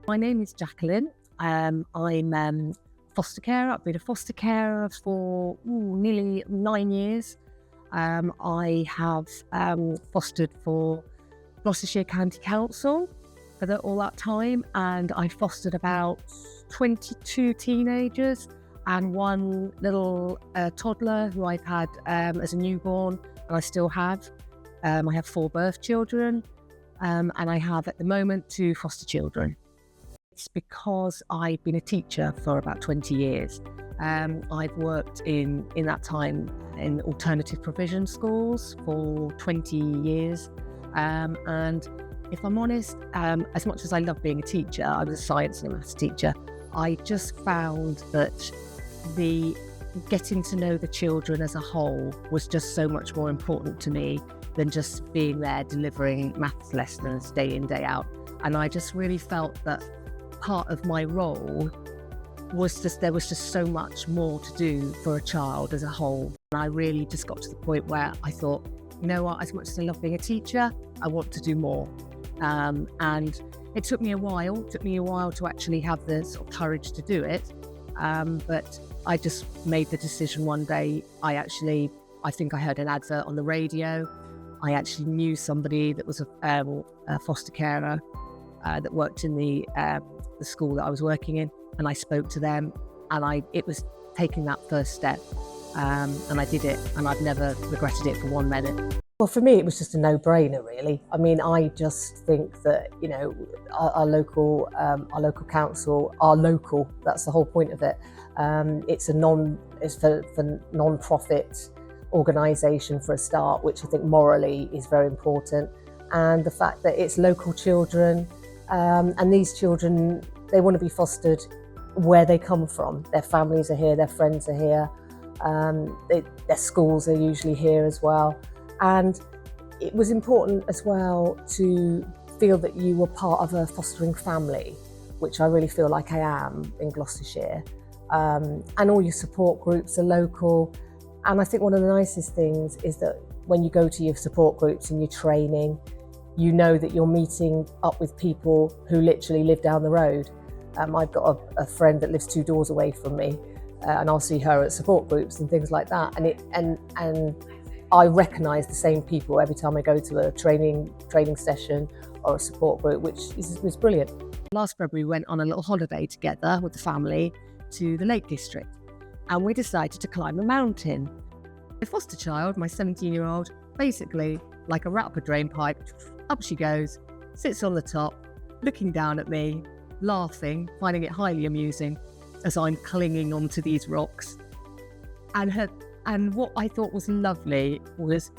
My name is Jacqueline. I'm foster carer. I've been a foster carer for nearly 9 years. I have fostered for Gloucestershire County Council for all that time, and I fostered about 22 teenagers and one little toddler who I've had as a newborn, and I still have. I have 4 birth children, and I have at the moment 2 foster children. It's because I've been a teacher for about 20 years. I've worked in that time in alternative provision schools for 20 years. And if I'm honest, as much as I love being a teacher, I was a science and a maths teacher, I just found that the getting to know the children as a whole was just so much more important to me than just being there delivering maths lessons day in, day out. And I just really felt that part of my role was there was just so much more to do for a child as a whole. And I really just got to the point where I thought, you know what, as much as I love being a teacher, I want to do more. And it took me a while to actually have the sort of courage to do it. But I just made the decision one day. I think I heard an advert on the radio. I actually knew somebody that was a foster carer that worked in the school that I was working in, and I spoke to them, and it was taking that first step, and I did it, and I've never regretted it for 1 minute. Well, for me, it was just a no-brainer, really. I mean, I just think that, you know, our local council are local. That's the whole point of it. It's for non-profit organisation for a start, which I think morally is very important, and the fact that it's local children. And these children, they want to be fostered where they come from. Their families are here, their friends are here, their schools are usually here as well. And it was important as well to feel that you were part of a fostering family, which I really feel like I am in Gloucestershire. And all your support groups are local. And I think one of the nicest things is that when you go to your support groups and your training, you know that you're meeting up with people who literally live down the road. I've got a friend that lives 2 doors away from me, and I'll see her at support groups and things like that. And I recognise the same people every time I go to a training session or a support group, which was brilliant. Last February, we went on a little holiday together with the family to the Lake District, and we decided to climb a mountain. The foster child, my 17-year-old, basically like a rat up a drain pipe, up she goes, sits on the top, looking down at me, laughing, finding it highly amusing as I'm clinging onto these rocks. And what I thought was lovely was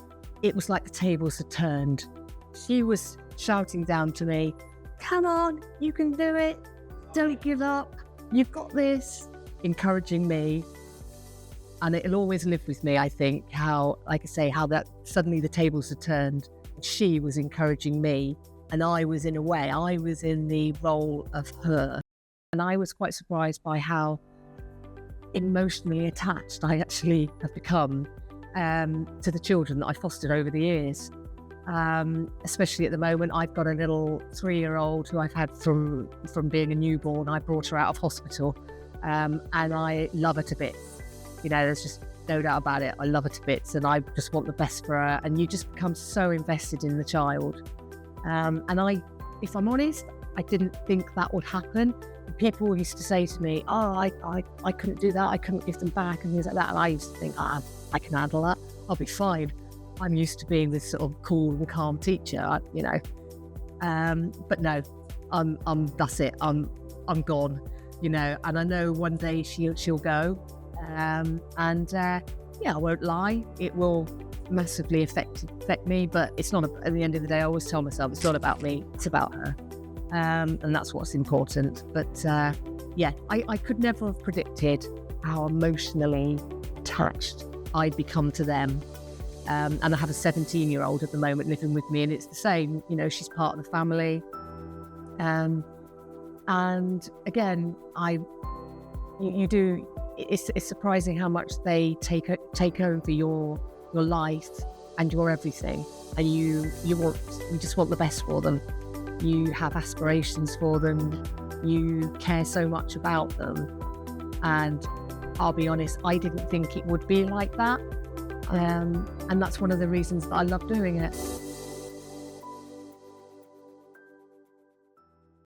it was like the tables had turned. She was shouting down to me, "Come on, you can do it. Don't give up. You've got this," encouraging me. And it'll always live with me, I think, how that suddenly the tables had turned. She was encouraging me, and I was in the role of her. And I was quite surprised by how emotionally attached I actually have become to the children that I fostered over the years. Especially at the moment, I've got a little 3-year-old who I've had from being a newborn. I brought her out of hospital, and I love her to bits. You know, there's just no doubt about it. I love her to bits, and I just want the best for her. And you just become so invested in the child. And if I'm honest, I didn't think that would happen. People used to say to me, "Oh, I couldn't do that. I couldn't give them back," and things like that. And I used to think, I can handle that. I'll be fine. I'm used to being this sort of cool and calm teacher, you know. But no, that's it. I'm gone, you know. And I know one day she'll go. Yeah, I won't lie, it will massively affect me, but it's not at the end of the day, I always tell myself it's not about me, it's about her, and that's what's important. But yeah, I could never have predicted how emotionally attached I'd become to them, and I have a 17-year-old at the moment living with me, and it's the same, you know, she's part of the family, and again, you do. It's surprising how much they take over your life and your everything, and you just want the best for them. You have aspirations for them. you care so much about them. And I'll be honest, I didn't think it would be like that. And that's one of the reasons that I love doing it.